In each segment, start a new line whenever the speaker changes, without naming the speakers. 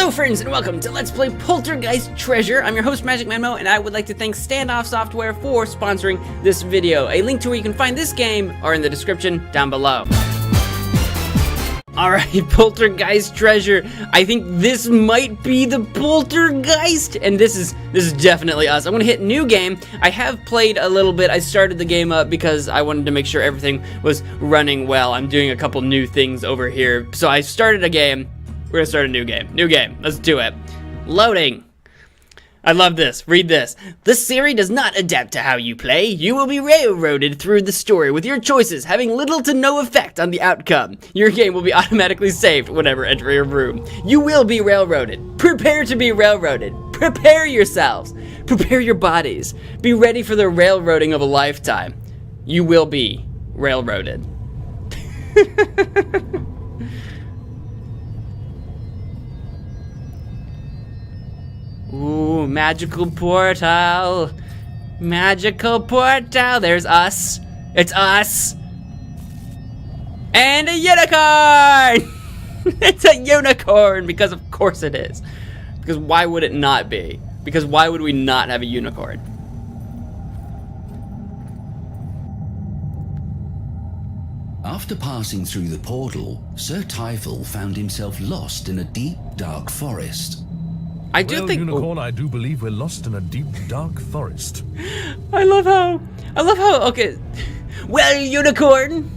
Hello friends and welcome to Let's Play Poltergeist Treasure. I'm your host MagicManMo and I would like to thank Standoff Software for sponsoring this video. A link to where you can find this game are in the description down below. Alright, Poltergeist Treasure. I think this might be the Poltergeist, and this is definitely us. I'm gonna hit new game. I have played a little bit. I started the game up because I wanted to make sure everything was running well. I'm doing a couple new things over here. So I started a game. We're gonna start a new game. New game. Let's do it. Loading. I love this. Read this. This series does not adapt to how you play. You will be railroaded through the story with your choices having little to no effect on the outcome. Your game will be automatically saved whenever entering a room. You will be railroaded. Prepare to be railroaded. Prepare yourselves. Prepare your bodies. Be ready for the railroading of a lifetime. You will be railroaded. Ooh, magical portal. Magical portal. There's us. It's us. And a unicorn! It's a unicorn, because of course it is. Because why would it not be? Because why would we not have a unicorn?
After passing through the portal, Sir Typhel found himself lost in a deep, dark forest.
I do think
Unicorn, I do believe we're lost in a deep, dark forest.
I love how, okay. Well, unicorn,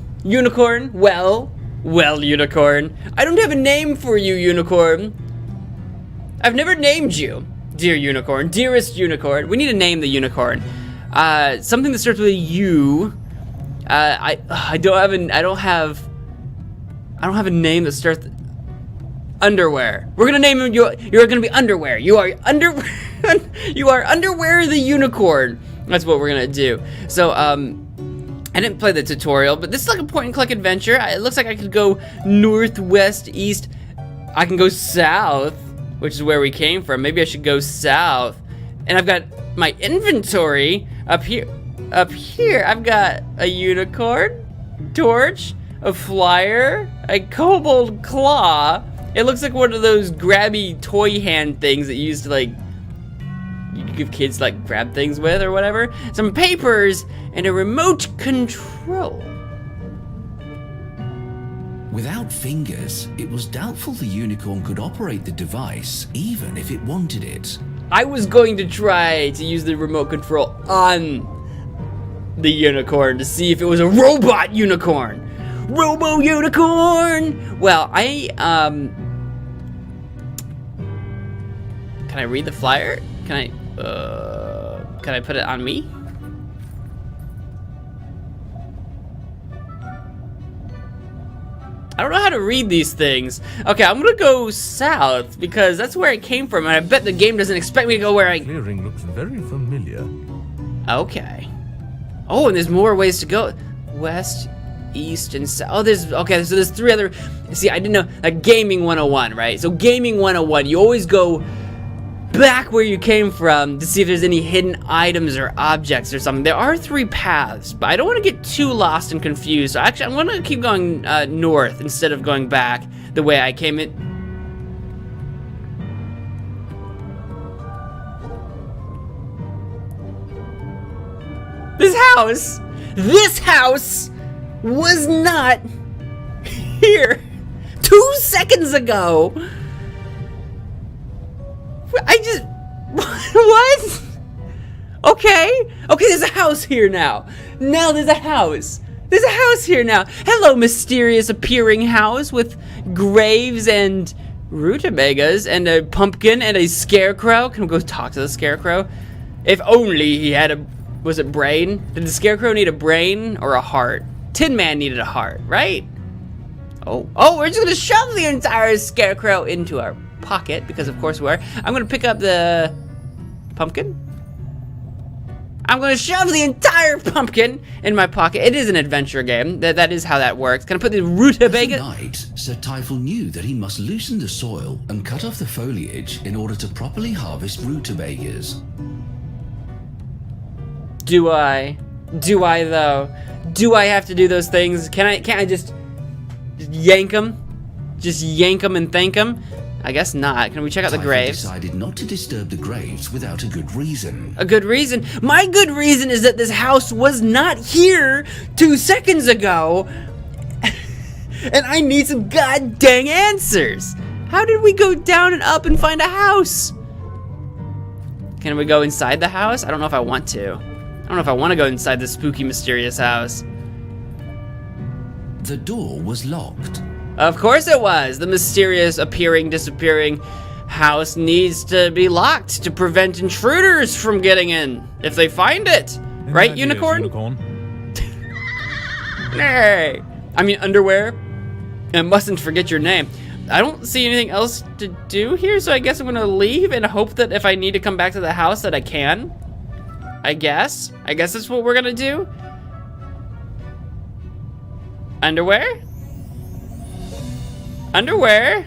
well, unicorn. I don't have a name for you, unicorn. I've never named you, dear unicorn, dearest unicorn. We need to name the unicorn. Something that starts with a U. I don't have a name that starts. Underwear. We're gonna name him. You're gonna be Underwear. You are Underwear the unicorn. That's what we're gonna do. So I didn't play the tutorial, but this is like a point-and-click adventure. It looks like I could go north, west, east. I can go south, which is where we came from. Maybe I should go south. And I've got my inventory up here. Up here, I've got a unicorn, torch, a flyer, a kobold claw. It looks like one of those grabby toy hand things that you used to, like, you give kids, like, grab things with or whatever. Some papers and a remote control.
Without fingers, it was doubtful the unicorn could operate the device, even if it wanted it.
I was going to try to use the remote control on the unicorn to see if it was a robot unicorn. Robo unicorn! Well, can I read the flyer? Can I put it on me? I don't know how to read these things. Okay, I'm gonna go south because that's where I came from, and I bet the game doesn't expect me to go where I...
Clearing looks very familiar.
Okay. Oh, and there's more ways to go. West, east, and south. Oh, okay, so there's three other... See, I didn't know, like Gaming 101, right? So Gaming 101, you always go back where you came from to see if there's any hidden items or objects or something. There are three paths, but I don't want to get too lost and confused. So actually, I'm going to keep going north instead of going back the way I came in. This house was not here 2 seconds ago. What? Okay, there's a house here now. Now there's a house. There's a house here now. Hello, mysterious appearing house with graves and rutabagas and a pumpkin and a scarecrow. Can we go talk to the scarecrow? If only he had a... Was it brain? Did the scarecrow need a brain or a heart? Tin Man needed a heart, right? Oh, we're just gonna shove the entire scarecrow into our pocket because of course we are. I'm gonna pick up the pumpkin. I'm gonna shove the entire pumpkin in my pocket. It is an adventure game. That is how that works. Can I put the rutabaga?
Tonight, Sir Typhel knew that he must loosen the soil and cut off the foliage in order to properly harvest rutabagas.
Do I though? Do I have to do those things? Can't I just yank them? Just yank them and thank them? I guess not. Can we check out the
Typhon
graves?
decided not to disturb the graves without a good reason.
A good reason? My good reason is that this house was not here 2 seconds ago. And I need some god dang answers. How did we go down and up and find a house? Can we go inside the house? I don't know if I want to. I don't know if I want to go inside the spooky, mysterious house.
The door was locked.
Of course it was. The mysterious appearing, disappearing house needs to be locked to prevent intruders from getting in if they find it. Right,
Any ideas,
Unicorn? Hey. I mean, underwear. And mustn't forget your name. I don't see anything else to do here, so I guess I'm gonna leave and hope that if I need to come back to the house that I can. I guess that's what we're gonna do. Underwear? Underwear?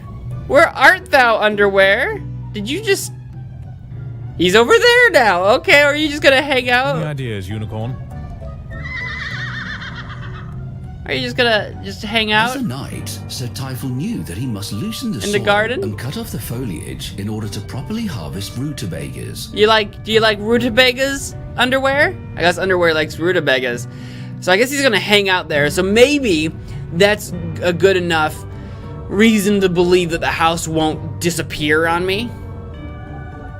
Where art thou, underwear? Did you just... He's over there now. Okay, are you just gonna hang
Any
out?
ideas, Unicorn?
Are you just gonna hang out?
As a knight, Sir Typhon knew that he must loosen the
In the
soil
garden?
and cut off the foliage in order to properly harvest rutabagas.
Do you like rutabagas underwear? I guess underwear likes rutabagas. So I guess he's gonna hang out there. So maybe that's a good enough reason to believe that the house won't disappear on me.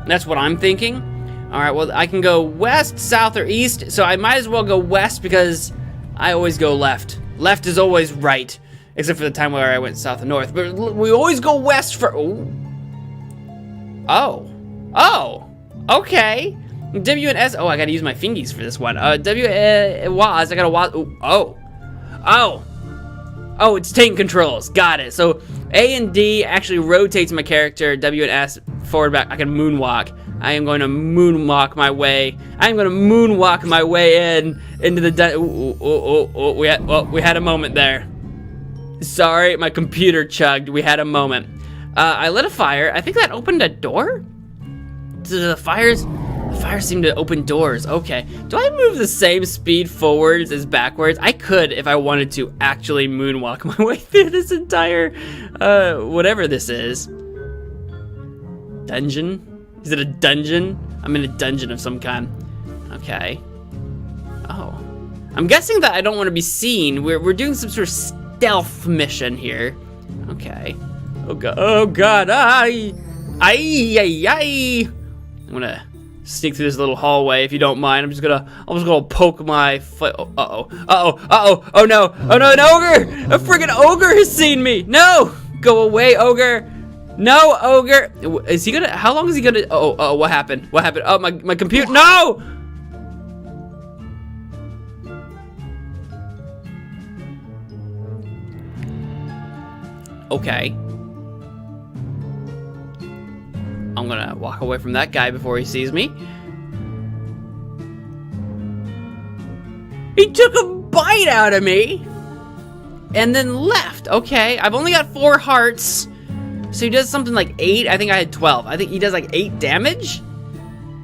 That's what I'm thinking. All right, well, I can go west, south, or east. So I might as well go west because I always go left. Left is always right, except for the time where I went south and north. But we always go west for... Oh, okay. W and S. Oh, I gotta use my fingies for this one. W, was. I gotta was. Oh, it's tank controls. Got it. So A and D actually rotates my character. W and S forward, back. I can moonwalk. I am going to moonwalk my way. I'm going to moonwalk my way into the. We had a moment there. Sorry, my computer chugged. We had a moment. I lit a fire. I think that opened a door. The fires seem to open doors. Okay. Do I move the same speed forwards as backwards? I could if I wanted to actually moonwalk my way through this entire, whatever this is. Dungeon? Is it a dungeon? I'm in a dungeon of some kind. Okay. Oh. I'm guessing that I don't want to be seen. We're doing some sort of stealth mission here. Okay. Oh god. Ay. I'm gonna sneak through this little hallway if you don't mind. I'm just gonna poke my foot. Oh no, an ogre! A friggin' ogre has seen me! No! Go away, ogre! No, ogre! Is he gonna, how long is he gonna, oh, what happened? What happened? Oh, my computer, no! Okay. I'm gonna walk away from that guy before he sees me. He took a bite out of me and then left. Okay, I've only got 4 hearts. So he does something like 8. I think I had 12. I think he does like 8 damage.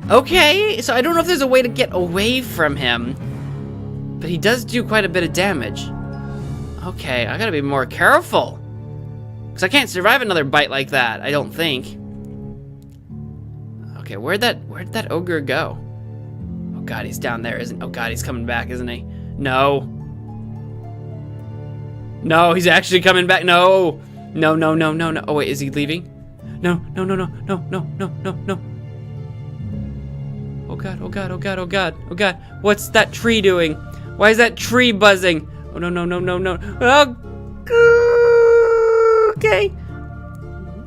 Okay, so I don't know if there's a way to get away from him, but he does do quite a bit of damage. Okay, I gotta be more careful, because I can't survive another bite like that, I don't think. Okay, where'd that ogre go? Oh god, he's down there, isn't? Oh god, he's coming back, isn't he? No. No, he's actually coming back. No. No. Oh wait, is he leaving? No. Oh god. What's that tree doing? Why is that tree buzzing? Oh no. Oh, okay.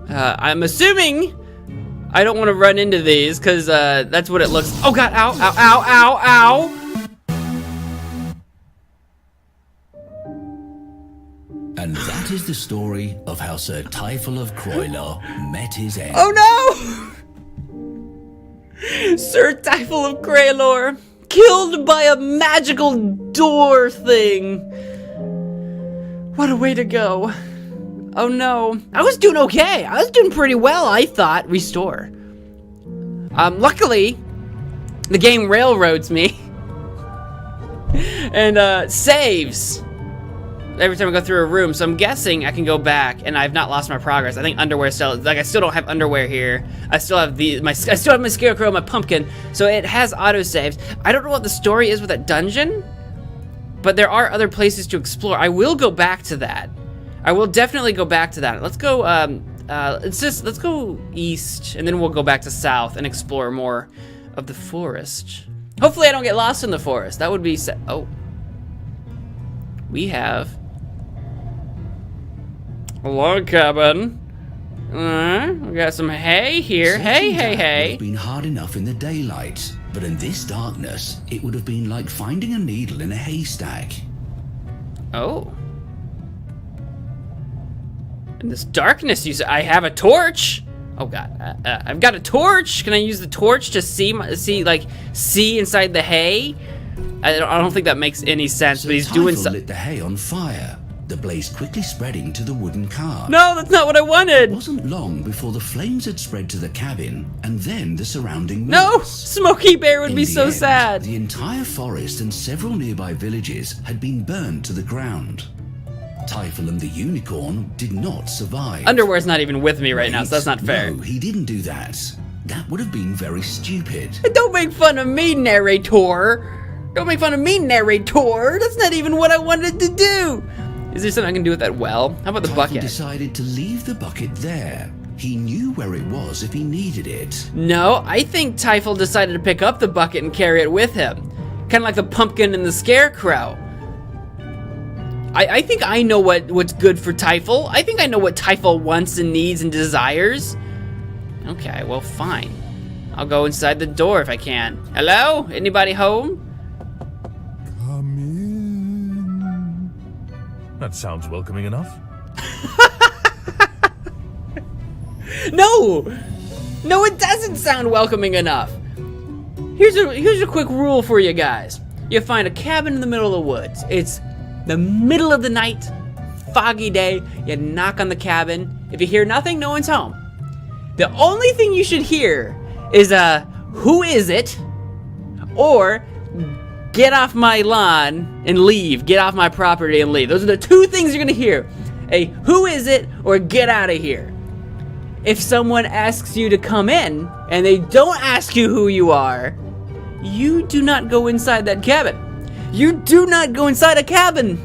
I'm assuming I don't want to run into these because that's what it looks. Oh god, ow.
And that is the story of how Sir Typhon of Croylaw met his end.
Oh no! Sir Typhon of Croylaw killed by a magical door thing. What a way to go. Oh no. I was doing okay. I was doing pretty well, I thought. Restore. Luckily, the game railroads me and saves. every time I go through a room, so I'm guessing I can go back, and I've not lost my progress. I think underwear still, like I still don't have underwear here. I still have I still have my scarecrow, my pumpkin, so it has autosaves. I don't know what the story is with that dungeon, but there are other places to explore. I will go back to that. I will definitely go back to that. Let's go, let's go east, and then we'll go back to south and explore more of the forest. Hopefully I don't get lost in the forest. That would be oh. We have a log cabin. We got some hay here. Hey.
Would have been hard enough in the daylight, but in this darkness, it would have been like finding a needle in a haystack.
Oh. In this darkness, you say, I have a torch. Oh God, I've got a torch. Can I use the torch to see inside the hay? I don't think that makes any sense, but he's doing something.
Lit the hay on fire, the blaze quickly spreading to the wooden cart.
No, that's not what I wanted.
It wasn't long before the flames had spread to the cabin and then the surrounding woods.
No, Smokey Bear would be so sad.
The entire forest and several nearby villages had been burned to the ground. Typhel and the unicorn did not survive.
Underwear's not even with me right now, so that's not fair.
No, he didn't do that. That would have been very stupid.
Don't make fun of me, narrator. Don't make fun of me, narrator. That's not even what I wanted to do. Is there something I can do with that well? How about the bucket?
Typhel decided to leave the bucket there. He knew where it was if he needed it.
No, I think Typhel decided to pick up the bucket and carry it with him. Kind of like the pumpkin and the scarecrow. I think I know what's good for Typhel. I think I know what Typhel wants and needs and desires. Okay, well, fine. I'll go inside the door if I can. Hello? Anybody home?
Come in. That sounds welcoming enough.
No! No, it doesn't sound welcoming enough. Here's a quick rule for you guys. You find a cabin in the middle of the woods. It's the middle of the night, foggy day. You knock on the cabin. If you hear nothing, no one's home. The only thing you should hear is who is it? Or get off my lawn and leave. Get off my property and leave. Those are the two things you're gonna hear. A who is it or get out of here. If someone asks you to come in and they don't ask you who you are, you do not go inside that cabin. You do not go inside a cabin.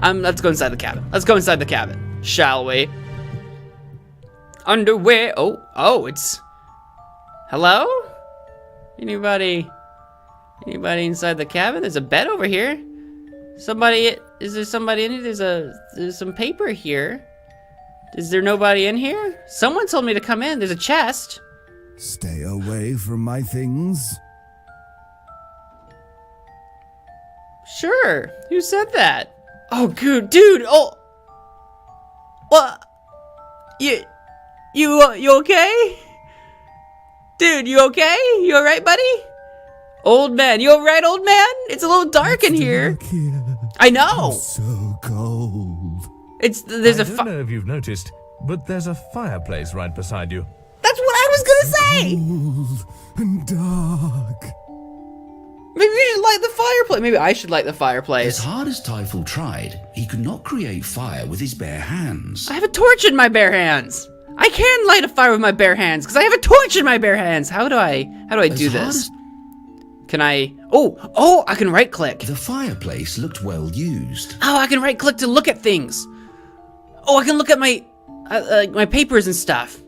Let's go inside the cabin. Let's go inside the cabin, shall we? Underwear. Oh, it's. Hello? Anybody inside the cabin? There's a bed over here. Is there somebody in here? There's some paper here. Is there nobody in here? Someone told me to come in. There's a chest.
Stay away from my things.
Sure. Who said that? Oh, good dude. Oh. What? You okay? Dude, you okay? You alright, buddy? Old man. You alright, old man? It's a little dark in here. I know.
So cold.
There's
I don't know if you've noticed, but there's a fireplace right beside you.
That's what I was gonna say.
Cold and dark.
Maybe we should light the fireplace. Maybe I should light the
As
fireplace.
hard as Typhel tried, he could not create fire with his bare hands.
I have a torch in my bare hands. I can light a fire with my bare hands because I have a torch in my bare hands. How do I do this? Can I? Oh, I can right click.
The fireplace looked well used.
Oh, I can right click to look at things. Oh, I can look at my my papers and stuff.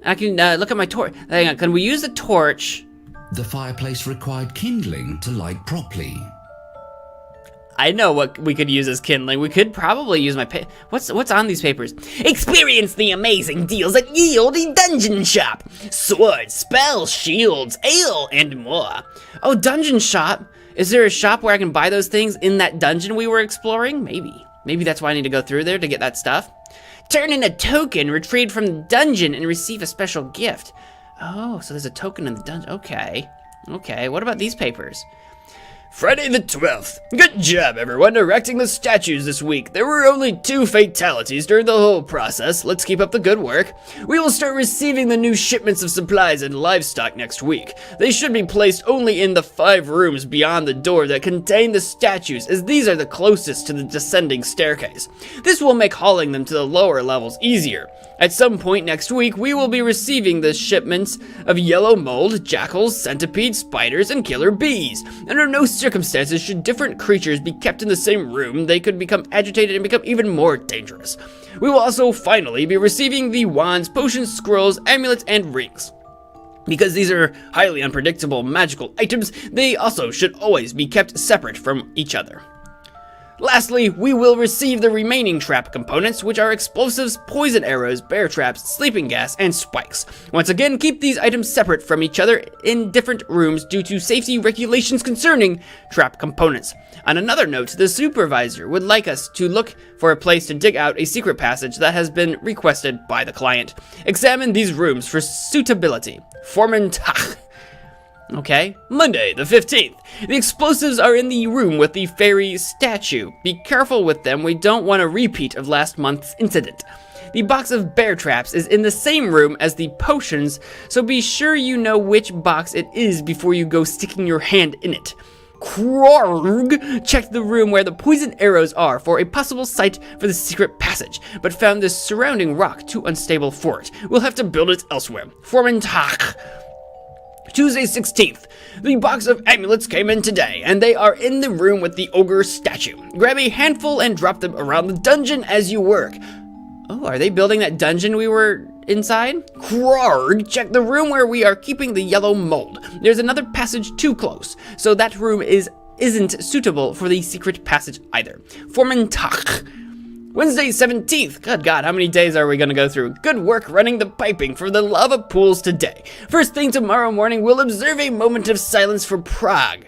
I can look at my torch. Hang on, can we use the torch?
The fireplace required kindling to light properly.
I know what we could use as kindling. We could probably use my what's on these papers? Experience the amazing deals at Ye Olde Dungeon Shop. Swords, spells, shields, ale, and more. Oh, Dungeon Shop. Is there a shop where I can buy those things in that dungeon we were exploring? Maybe that's why I need to go through there to get that stuff. Turn in a token retrieved from the dungeon and receive a special gift. Oh, so there's a token in the dungeon. Okay. What about these papers? Friday the 12th. Good job, everyone, erecting the statues this week. There were only 2 fatalities during the whole process. Let's keep up the good work. We will start receiving the new shipments of supplies and livestock next week. They should be placed only in the 5 rooms beyond the door that contain the statues, as these are the closest to the descending staircase. This will make hauling them to the lower levels easier. At some point next week, we will be receiving the shipments of yellow mold, jackals, centipedes, spiders, and killer bees. Under no circumstances should different creatures be kept in the same room. They could become agitated and become even more dangerous. We will also finally be receiving the wands, potions, scrolls, amulets, and rings. Because these are highly unpredictable magical items, they also should always be kept separate from each other. Lastly, we will receive the remaining trap components, which are explosives, poison arrows, bear traps, sleeping gas, and spikes. Once again, keep these items separate from each other in different rooms due to safety regulations concerning trap components. On another note, the supervisor would like us to look for a place to dig out a secret passage that has been requested by the client. Examine these rooms for suitability. Formentach. Okay, Monday the 15th. The explosives are in the room with the fairy statue. Be careful with them, we don't want a repeat of last month's incident. The box of bear traps is in the same room as the potions, so be sure you know which box it is before you go sticking your hand in it. Krorg checked the room where the poison arrows are for a possible site for the secret passage, but found the surrounding rock too unstable for it. We'll have to build it elsewhere. Formentach. Tuesday 16th. The box of amulets came in today, and they are in the room with the ogre statue. Grab a handful and drop them around the dungeon as you work. Oh, are they building that dungeon we were inside? Krorg, check the room where we are keeping the yellow mold. There's another passage too close, so that room isn't suitable for the secret passage either. Formentach. Wednesday 17th. Good God, how many days are we going to go through? Good work running the piping for the lava pools today. First thing tomorrow morning, we'll observe a moment of silence for Prague.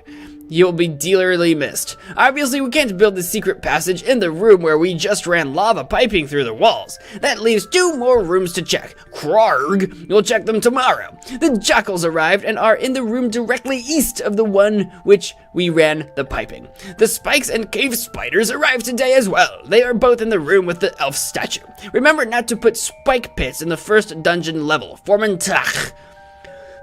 You'll be dearly missed. Obviously, we can't build the secret passage in the room where we just ran lava piping through the walls. That leaves 2 more rooms to check. Krarg, we'll check them tomorrow. The jackals arrived and are in the room directly east of the one which we ran the piping. The spikes and cave spiders arrived today as well. They are both in the room with the elf statue. Remember not to put spike pits in the first dungeon level. Formentach.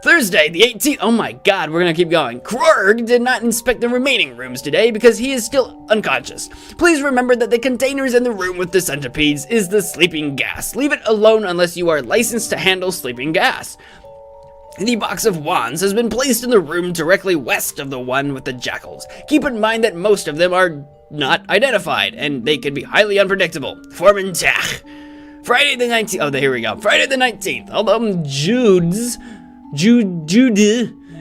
Thursday, the 18th. Oh my God, we're gonna keep going. Krorg did not inspect the remaining rooms today because he is still unconscious. Please remember that the containers in the room with the centipedes is the sleeping gas. Leave it alone unless you are licensed to handle sleeping gas. The box of wands has been placed in the room directly west of the one with the jackals. Keep in mind that most of them are not identified, and they can be highly unpredictable. Formentach. Friday the 19th. Oh, here we go. Friday the 19th. Although Jude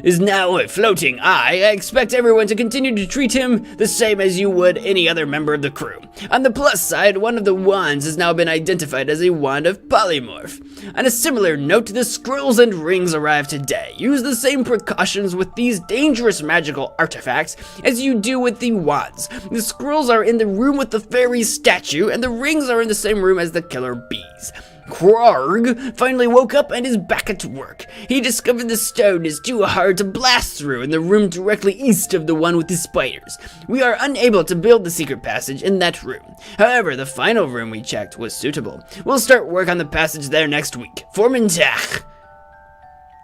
is now a floating eye, I expect everyone to continue to treat him the same as you would any other member of the crew. On the plus side, one of the wands has now been identified as a wand of polymorph. On a similar note, the scrolls and rings arrived today. Use the same precautions with these dangerous magical artifacts as you do with the wands. The scrolls are in the room with the fairy statue, and the rings are in the same room as the killer bees. Krarg finally woke up and is back at work. He discovered the stone is too hard to blast through in the room directly east of the one with the spiders. We are unable to build the secret passage in that room. However, the final room we checked was suitable. We'll start work on the passage there next week. Formentach.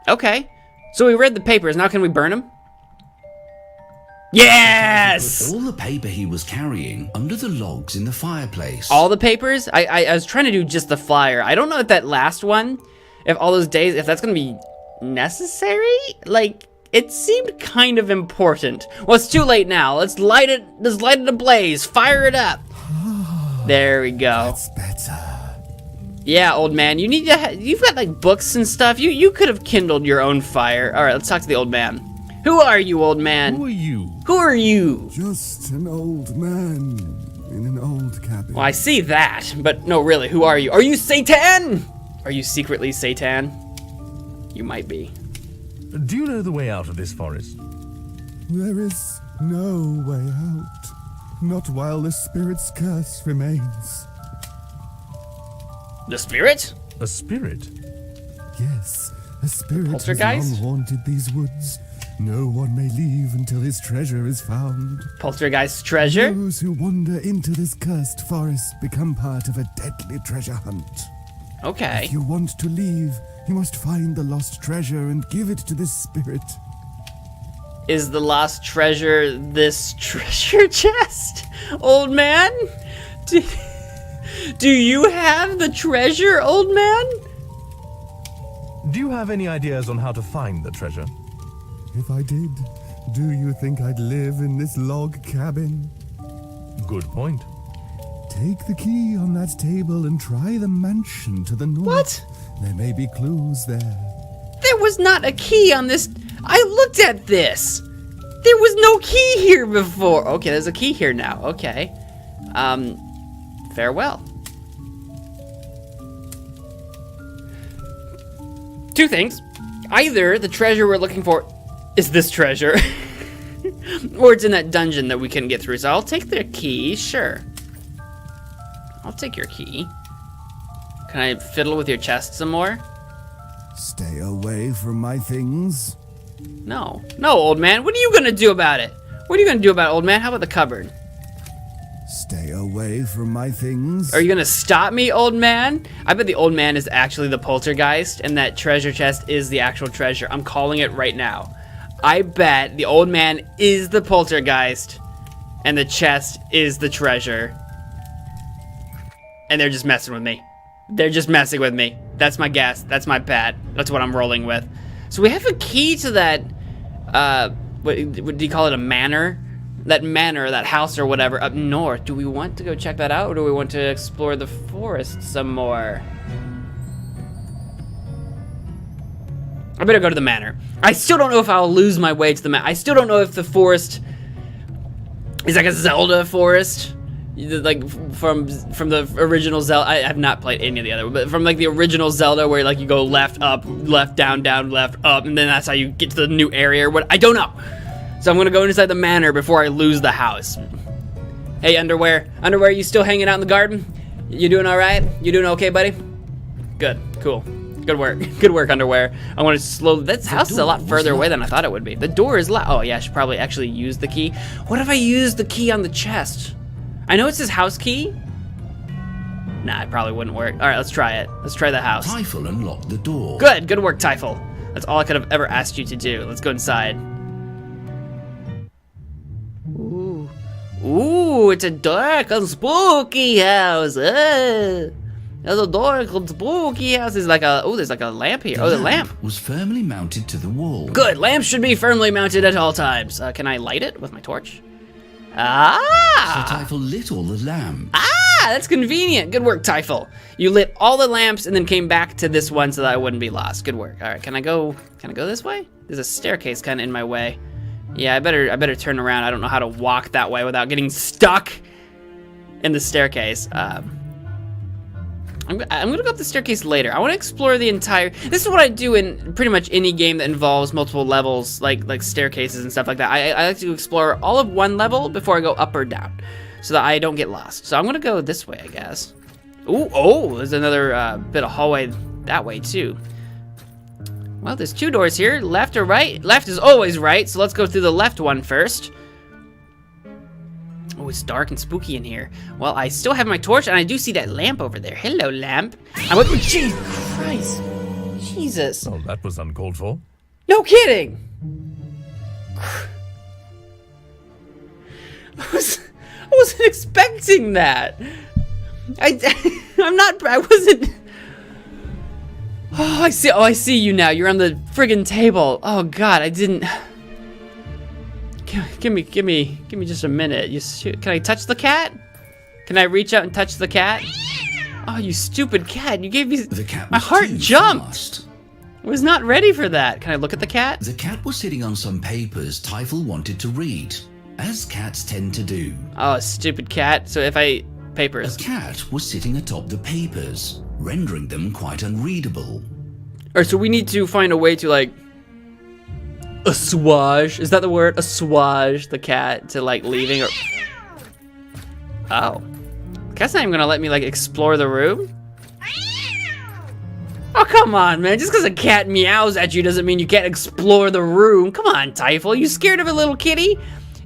Okay, so we read the papers, now can we burn them? Yes!
Put all the paper he was carrying under the logs in the fireplace.
All the papers? I was trying to do just the flyer. I don't know if that last one, if all those days, if that's gonna be necessary? Like, it seemed kind of important. Well, it's too late now. Let's light it ablaze. Fire it up. There we go.
That's better.
Yeah, old man, you need to, you've got like books and stuff. You could have kindled your own fire. All right, let's talk to the old man. Who are you, old man?
Who are you?
Who are you?
Just an old man in an old cabin.
Well, I see that, but no, really, who are you? Are you Satan? Are you secretly Satan? You might be.
Do you know the way out of this forest?
There is no way out. Not while the spirit's curse remains.
The spirit?
A spirit?
Yes, a spirit has
Poltergeist?
long haunted these woods. No one may leave until his treasure is found.
Poltergeist Treasure?
Those who wander into this cursed forest become part of a deadly treasure hunt.
Okay.
If you want to leave, you must find the lost treasure and give it to this spirit.
Is the lost treasure this treasure chest? Old man? Do you have the treasure, old man?
Do you have any ideas on how to find the treasure?
If I did, do you think I'd live in this log cabin?
Good point.
Take the key on that table and try the mansion to the north.
What?
There may be clues there.
There was not a key on this. I looked at this. There was no key here before. Okay, there's a key here now. Okay. Farewell. Two things. Either the treasure we're looking for is this treasure, or it's in that dungeon that we couldn't get through. So I'll take their key, sure. I'll take your key. Can I fiddle with your chest some more?
Stay away from my things.
No. No, old man. What are you gonna do about it? What are you gonna do about it, old man? How about the cupboard?
Stay away from my things.
Are you gonna stop me, old man? I bet the old man is actually the poltergeist, and that treasure chest is the actual treasure. I'm calling it right now. I bet the old man is the poltergeist, and the chest is the treasure. And they're just messing with me. They're just messing with me. That's my guess. That's my bet. That's what I'm rolling with. So we have a key to that, what do you call it, a manor? That manor, that house or whatever, up north. Do we want to go check that out, or do we want to explore the forest some more? I better go to the manor. I still don't know if I'll lose my way to the manor. I still don't know if the forest is like a Zelda forest. Like from the original Zelda. I have not played any of the other, but from like the original Zelda where like you go left, up, left, down, down, left, up, and then that's how you get to the new area or what, I don't know. So I'm gonna go inside the manor before I lose the house. Hey, Underwear. Underwear, you still hanging out in the garden? You doing all right? You doing okay, buddy? Good, cool. Good work. Good work, Underwear. I want to slowly. This house is a lot further away than I thought it would be. The door is locked. Oh yeah, I should probably actually use the key. What if I use the key on the chest? I know it's his house key. Nah, it probably wouldn't work. All right, let's try it. Let's try the house.
Typhel unlocked the door.
Good, good work, Typhel. That's all I could have ever asked you to do. Let's go inside. Ooh, ooh, it's a dark and spooky house. It's a dark and spooky house. There's like a, oh, there's like a lamp here. Oh, the lamp
was firmly mounted to the wall.
Good, lamps should be firmly mounted at all times. Can I light it with my torch? Ah!
So Typhel lit all the lamps.
Ah, that's convenient. Good work, Typhel. You lit all the lamps and then came back to this one so that I wouldn't be lost. Good work. All right, can I go this way? There's a staircase kind of in my way. Yeah, I better turn around. I don't know how to walk that way without getting stuck in the staircase. I'm gonna go up the staircase later. I want to explore the entire. This is what I do in pretty much any game that involves multiple levels, like staircases and stuff like that. I like to explore all of one level before I go up or down, so that I don't get lost. So I'm gonna go this way, I guess. Ooh, oh, there's another bit of hallway that way too. Well, there's two doors here, left or right. Left is always right, so let's go through the left one first. Oh, it's dark and spooky in here. Well, I still have my torch, and I do see that lamp over there. Hello, lamp. I went, Jesus Christ. Jesus.
Oh, that was uncalled for.
No kidding. I wasn't expecting that. I wasn't. Oh, I see you now. You're on the friggin' table. Oh, God, I didn't. Give me just a minute. Can I touch the cat? Can I reach out and touch the cat? Oh, you stupid cat! You gave me.
The cat was
my heart
too
jumped.
fast.
I was not ready for that. Can I look at the cat?
The cat was sitting on some papers Typhel wanted to read, as cats tend to do.
Oh, stupid cat. So if I papers.
The cat was sitting atop the papers, rendering them quite unreadable.
Alright, so we need to find a way to like assuage. Is that the word? Assuage the cat to like leaving or. Oh. The cat's not even gonna let me like explore the room? Oh, come on, man. Just because a cat meows at you doesn't mean you can't explore the room. Come on, Typhel. You scared of a little kitty?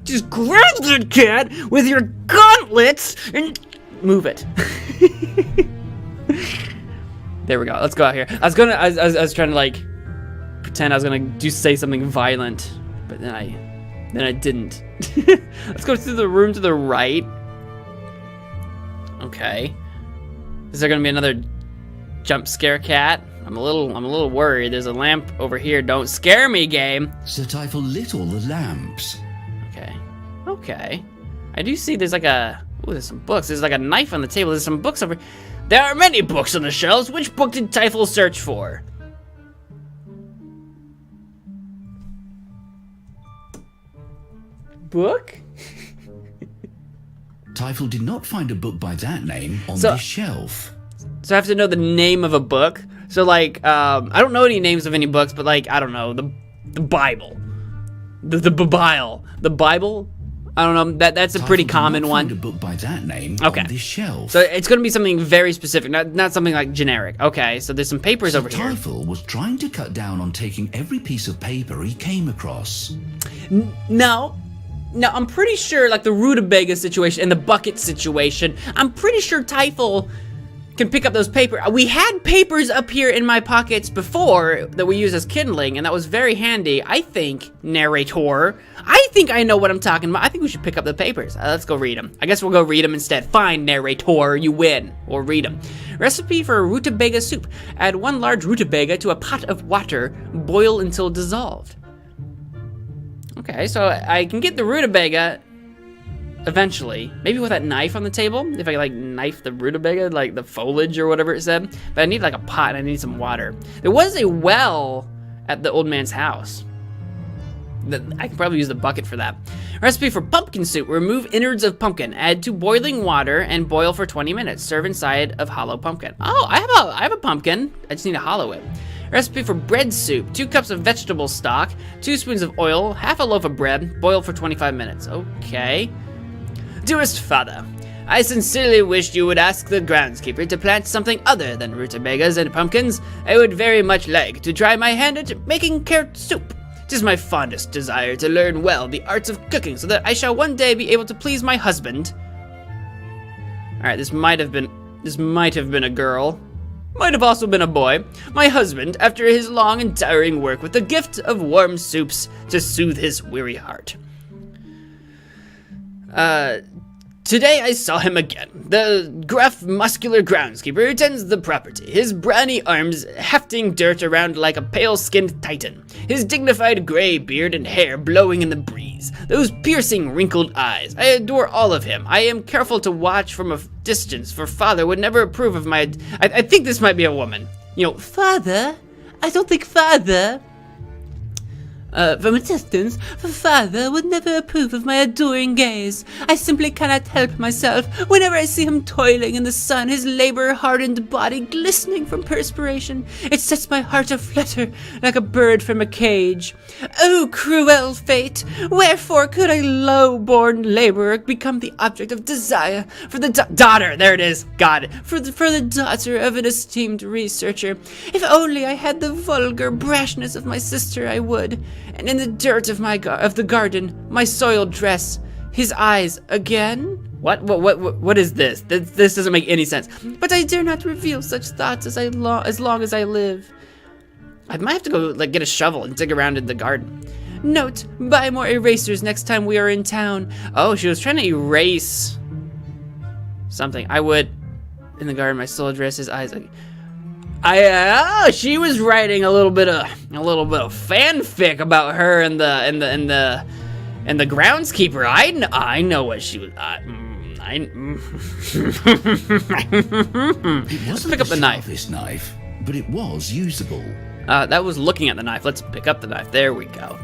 Just grab the cat with your gauntlets and move it. There we go. Let's go out here. I was trying to like pretend I was gonna say something violent, but then I didn't. Let's go through the room to the right. Okay. Is there gonna be another jump scare cat? I'm a little worried. There's a lamp over here. Don't scare me, game.
Sir Typhel lit all the lamps.
Okay. I do see there's like a... Ooh, there's some books. There's like a knife on the table. There's some books over... There are many books on the shelves. Which book did Typhel search for? Book?
Typhel did not find a book by that name on this shelf.
So I have to know the name of a book. So like, I don't know any names of any books, but like, I don't know, the Bible. The Bible. The Bible? I don't know, that's a pretty common one.
Find a book by that name
on
this shelf.
So it's gonna be something very specific, not something like generic. Okay, so there's some papers over here.
Typhel was trying to cut down on taking every piece of paper he came across.
No, I'm pretty sure, like the rutabaga situation and the bucket situation, I'm pretty sure Typhel can pick up those paper. We had papers up here in my pockets before that we use as kindling, and that was very handy. I think, narrator, I think I know what I'm talking about. I think we should pick up the papers. Let's go read them. I guess we'll go read them instead. Fine, narrator, you win. We'll read them. Recipe for rutabaga soup. Add 1 large rutabaga to a pot of water. Boil until dissolved. Okay, so I can get the rutabaga eventually. Maybe with that knife on the table. If I like knife the rutabaga, like the foliage or whatever it said. But I need like a pot and I need some water. There was a well at the old man's house. I can probably use the bucket for that. Recipe for pumpkin soup. Remove innards of pumpkin. Add to boiling water and boil for 20 minutes. Serve inside of hollow pumpkin. Oh, I have a pumpkin. I just need to hollow it. Recipe for bread soup. 2 cups of vegetable stock. 2 spoons of oil. Half a loaf of bread. Boil for 25 minutes. Okay. Dearest father, I sincerely wish you would ask the groundskeeper to plant something other than rutabagas and pumpkins. I would very much like to try my hand at making carrot soup. It is my fondest desire to learn well the arts of cooking so that I shall one day be able to please my husband. Alright, this might have been a girl. Might have also been a boy. My husband, after his long and tiring work with the gift of warm soups to soothe his weary heart. Today I saw him again. The gruff, muscular groundskeeper who tends the property, his brawny arms hefting dirt around like a pale-skinned titan, his dignified gray beard and hair blowing in the breeze, those piercing, wrinkled eyes. I adore all of him. I am careful to watch from a distance, for father would never approve of my... I think this might be a woman. You know, father? I don't think father... from a distance, father would never approve of my adoring gaze. I simply cannot help myself. Whenever I see him toiling in the sun, his labor-hardened body glistening from perspiration, it sets my heart aflutter like a bird from a cage. Oh, cruel fate! Wherefore could a low-born laborer become the object of desire for the daughter? There it is. Got it. For the daughter of an esteemed researcher. If only I had the vulgar brashness of my sister, I would. And in the dirt of the garden, my soiled dress, his eyes again? What is this? This doesn't make any sense. But I dare not reveal such thoughts as long as I live. I might have to go like get a shovel and dig around in the garden. Note: buy more erasers next time we are in town. Oh, she was trying to erase something. I would in the garden, my soiled dress, his eyes. She was writing a little bit of fanfic about her and the groundskeeper. I know what she was.
It wasn't
pick up the knife.
This knife, but it was usable.
That was looking at the knife. Let's pick up the knife. There we go.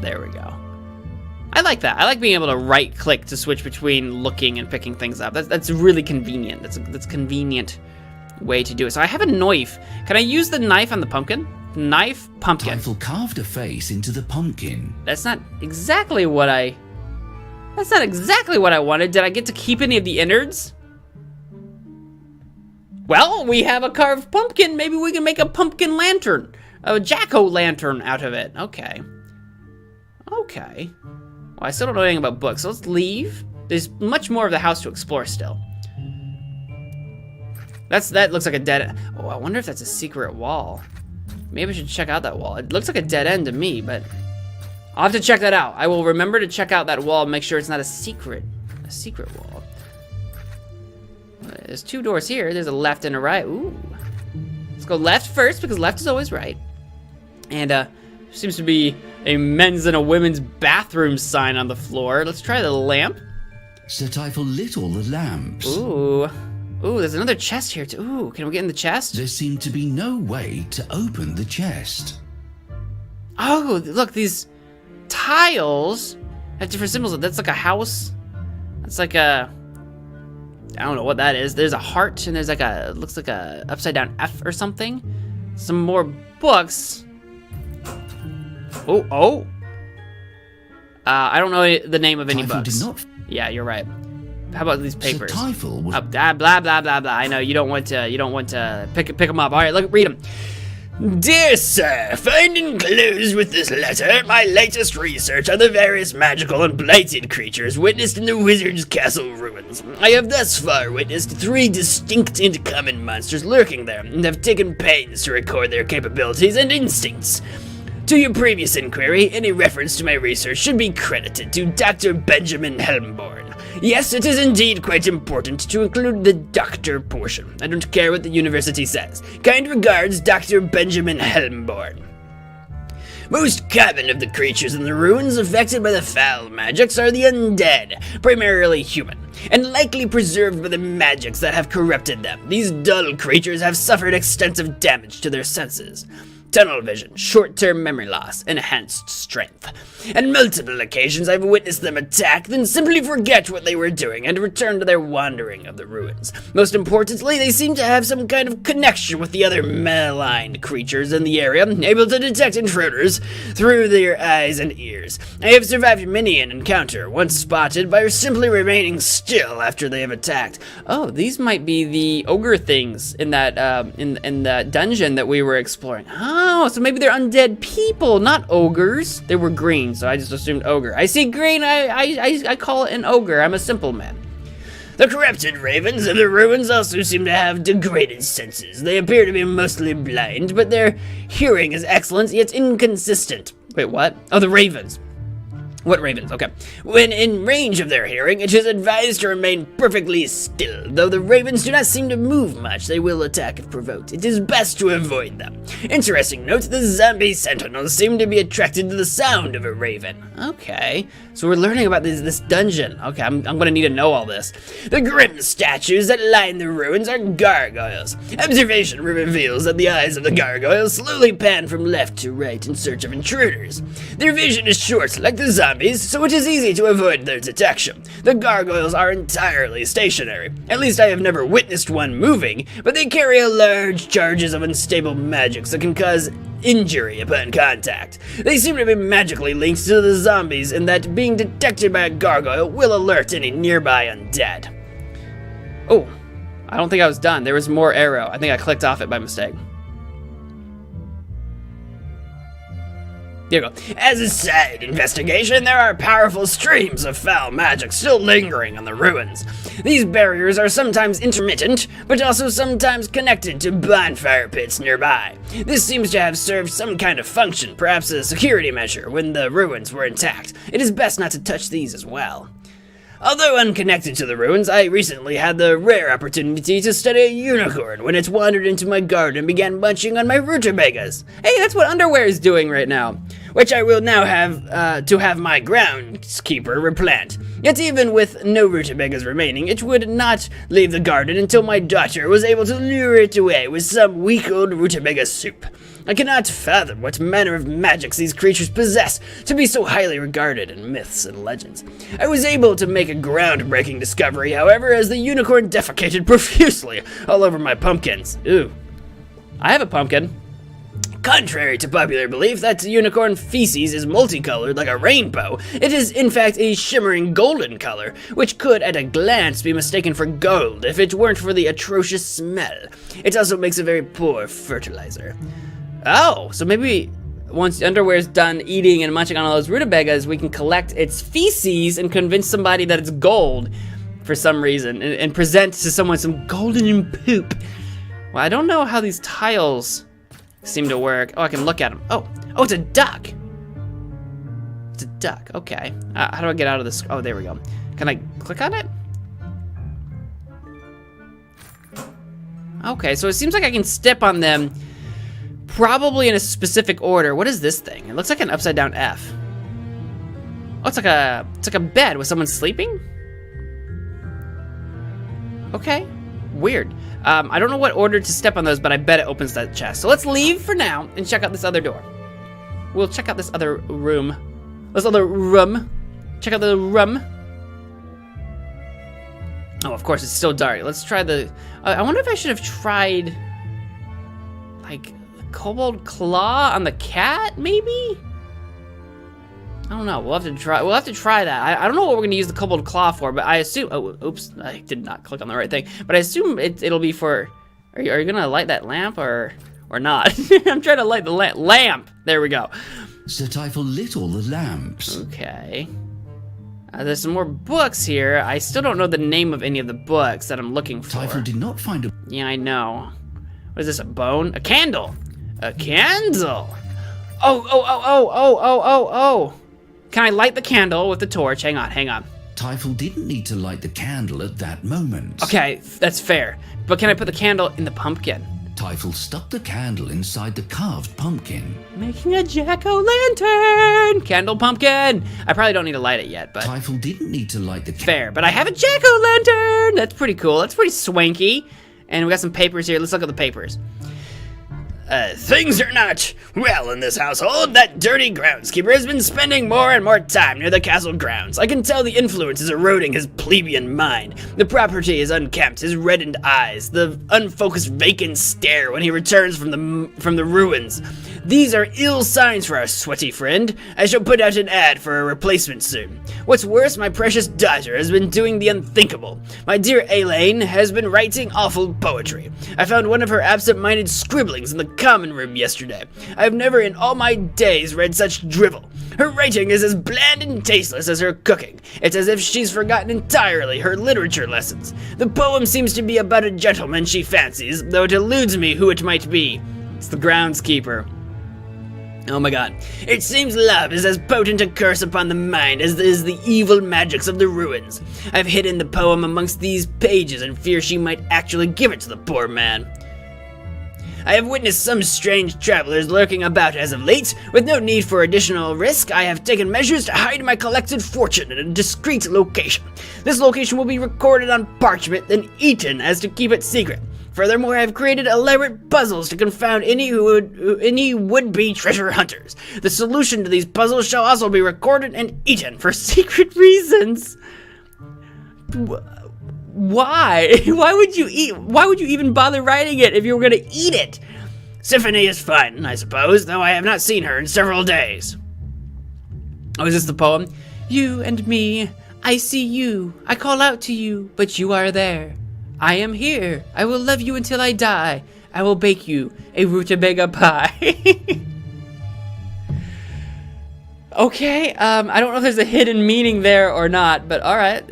I like that. I like being able to right-click to switch between looking and picking things up. That's really convenient. That's convenient way to do it. So I have a knife. Can I use the knife on the pumpkin? Knife, pumpkin.
Typhel carved a face into the pumpkin.
That's not exactly what I wanted. Did I get to keep any of the innards? Well, we have a carved pumpkin. Maybe we can make a pumpkin lantern. A jack-o'-lantern out of it. Okay. Okay. Well, I still don't know anything about books, so let's leave. There's much more of the house to explore still. That looks like a dead end. Oh, I wonder if that's a secret wall. Maybe I should check out that wall. It looks like a dead end to me, but I'll have to check that out. I will remember to check out that wall and make sure it's not a secret wall. There's 2 doors here. There's a left and a right. Ooh. Let's go left first because left is always right. And seems to be a men's and a women's bathroom sign on the floor. Let's try the lamp.
Sir Typhel lit all the lamps.
Ooh. Ooh, there's another chest here too. Ooh, can we get in the chest?
There seemed to be no way to open the chest.
Oh, look, these tiles have different symbols. That's like a house. That's like a... I don't know what that is. There's a heart and there's like a... It looks like a upside down F or something. Some more books. Oh. I don't know the name of any
Typhel
books.
did not...
Yeah, you're right. How about these papers?
Sir Typhel was...
blah blah blah blah blah. I know you don't want to pick them up. All right, look, read them. Dear sir, find enclosed with this letter my latest research on the various magical and blighted creatures witnessed in the wizard's castle ruins. I have thus far witnessed 3 distinct and common monsters lurking there, and have taken pains to record their capabilities and instincts. To your previous inquiry, any reference to my research should be credited to Dr. Benjamin Helmborn. Yes, it is indeed quite important to include the doctor portion. I don't care what the university says. Kind regards, Dr. Benjamin Helmborn. Most common of the creatures in the ruins affected by the foul magics are the undead, primarily human, and likely preserved by the magics that have corrupted them. These dull creatures have suffered extensive damage to their senses. Tunnel vision, short-term memory loss, enhanced strength. On multiple occasions I've witnessed them attack, then simply forget what they were doing and return to their wandering of the ruins. Most importantly, they seem to have some kind of connection with the other malign creatures in the area, able to detect intruders through their eyes and ears. I have survived many an encounter, once spotted by simply remaining still after they have attacked. Oh, these might be the ogre things in that in the dungeon that we were exploring. Oh, so maybe they're undead people, not ogres. They were green, so I just assumed ogre. I see green, I call it an ogre. I'm a simple man. The corrupted ravens of the ruins also seem to have degraded senses. They appear to be mostly blind, but their hearing is excellent, yet inconsistent. Wait, what? Oh, the ravens. What ravens? Okay. When in range of their hearing, it is advised to remain perfectly still. Though the ravens do not seem to move much, they will attack if provoked. It is best to avoid them. Interesting note, the zombie sentinels seem to be attracted to the sound of a raven. Okay. So we're learning about this dungeon. Okay, I'm gonna need to know all this. The grim statues that line the ruins are gargoyles. Observation reveals that the eyes of the gargoyles slowly pan from left to right in search of intruders. Their vision is short, like the zombies, so it is easy to avoid their detection. The gargoyles are entirely stationary. At least I have never witnessed one moving, but they carry large charges of unstable magics that can cause injury upon contact. They seem to be magically linked to the zombies in that being detected by a gargoyle will alert any nearby undead. Oh, I don't think I was done. There was more arrow. I think I clicked off it by mistake. Here we go. As a side investigation, there are powerful streams of foul magic still lingering on the ruins. These barriers are sometimes intermittent, but also sometimes connected to bonfire pits nearby. This seems to have served some kind of function, perhaps a security measure, when the ruins were intact. It is best not to touch these as well. Although unconnected to the ruins, I recently had the rare opportunity to study a unicorn when it wandered into my garden and began munching on my rutabagas. Hey, that's what underwear is doing right now, which I will now have to have my groundskeeper replant. Yet even with no rutabagas remaining, it would not leave the garden until my daughter was able to lure it away with some week old rutabaga soup. I cannot fathom what manner of magics these creatures possess to be so highly regarded in myths and legends. I was able to make a groundbreaking discovery, however, as the unicorn defecated profusely all over my pumpkins. Ooh. I have a pumpkin. Contrary to popular belief that unicorn feces is multicolored like a rainbow, it is in fact a shimmering golden color, which could at a glance be mistaken for gold if it weren't for the atrocious smell. It also makes a very poor fertilizer. Oh, so maybe once underwear's done eating and munching on all those rutabagas, we can collect its feces and convince somebody that it's gold for some reason, and present to someone some golden poop. Well, I don't know how these tiles seem to work. Oh, I can look at them. Oh, it's a duck. It's a duck, okay. How do I get out of this? Oh, there we go. Can I click on it? Okay, so it seems like I can step on them probably in a specific order. What is this thing? It looks like an upside down F. Oh, it's like a bed with someone sleeping? Okay, weird. I don't know what order to step on those, but I bet it opens that chest. So let's leave for now and check out this other door. We'll check out this other room. Check out the room. Oh, of course, it's still dark. Let's try the... I wonder if I should have tried, like, Kobold Claw on the cat, maybe? I don't know. We'll have to try that. I don't know what we're gonna use the Kobold Claw for, but I assume. Oh, oops! I did not click on the right thing. But I assume it'll be for. Are you gonna light that lamp or not? I'm trying to light the lamp. There we go.
Sir Typhel lit all the lamps.
Okay. There's some more books here. I still don't know the name of any of the books that I'm looking for.
Typhel did not find a...
Yeah, I know. What is this? A bone? A candle? A candle? Oh! Can I light the candle with the torch? Hang on.
Typhel didn't need to light the candle at that moment.
Okay, that's fair. But can I put the candle in the pumpkin?
Typhel stuck the candle inside the carved pumpkin.
Making a jack-o'-lantern! Candle pumpkin! I probably don't need to light it yet, but...
Typhel didn't need to light the
Fair, but I have a jack-o'-lantern! That's pretty cool. That's pretty swanky. And we got some papers here. Let's look at the papers. Things are not well in this household. That dirty groundskeeper has been spending more and more time near the castle grounds. I can tell the influence is eroding his plebeian mind. The property is unkempt, his reddened eyes, the unfocused vacant stare when he returns from the ruins. These are ill signs for our sweaty friend. I shall put out an ad for a replacement soon. What's worse, my precious daughter has been doing the unthinkable. My dear Elaine has been writing awful poetry. I found one of her absent-minded scribblings in the common room yesterday. I have never in all my days read such drivel. Her writing is as bland and tasteless as her cooking. It's as if she's forgotten entirely her literature lessons. The poem seems to be about a gentleman she fancies, though it eludes me who it might be. It's the groundskeeper. Oh my god. It seems love is as potent a curse upon the mind as is the evil magics of the ruins. I've hidden the poem amongst these pages in fear she might actually give it to the poor man. I have witnessed some strange travelers lurking about as of late. With no need for additional risk, I have taken measures to hide my collected fortune in a discreet location. This location will be recorded on parchment, then eaten as to keep it secret. Furthermore, I have created elaborate puzzles to confound any would-be treasure hunters. The solution to these puzzles shall also be recorded and eaten for secret reasons. Why? Why would you even bother writing it if you were gonna eat it? Symphony is fun, I suppose, though I have not seen her in several days. Oh, is this the poem? You and me, I see you, I call out to you, but you are there. I am here, I will love you until I die. I will bake you a rutabaga pie. Okay, I don't know if there's a hidden meaning there or not, but alright,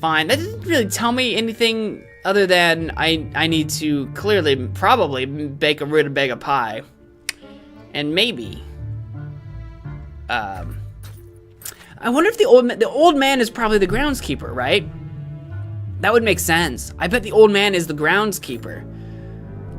fine. That doesn't really tell me anything other than I need to probably bake a rutabaga pie. And maybe, I wonder if the old man is probably the groundskeeper, right? That would make sense. I bet the old man is the groundskeeper.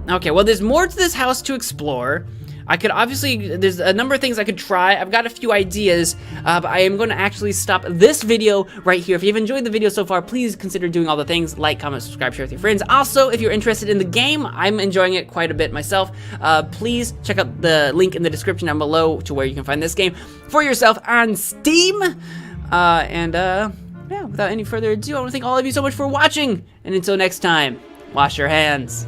Okay, well, there's more to this house to explore. There's a number of things I could try. I've got a few ideas, but I am going to actually stop this video right here. If you've enjoyed the video so far, please consider doing all the things, like, comment, subscribe, share with your friends. Also, if you're interested in the game, I'm enjoying it quite a bit myself. Please check out the link in the description down below to where you can find this game for yourself on Steam. Yeah, without any further ado, I want to thank all of you so much for watching. And until next time, wash your hands.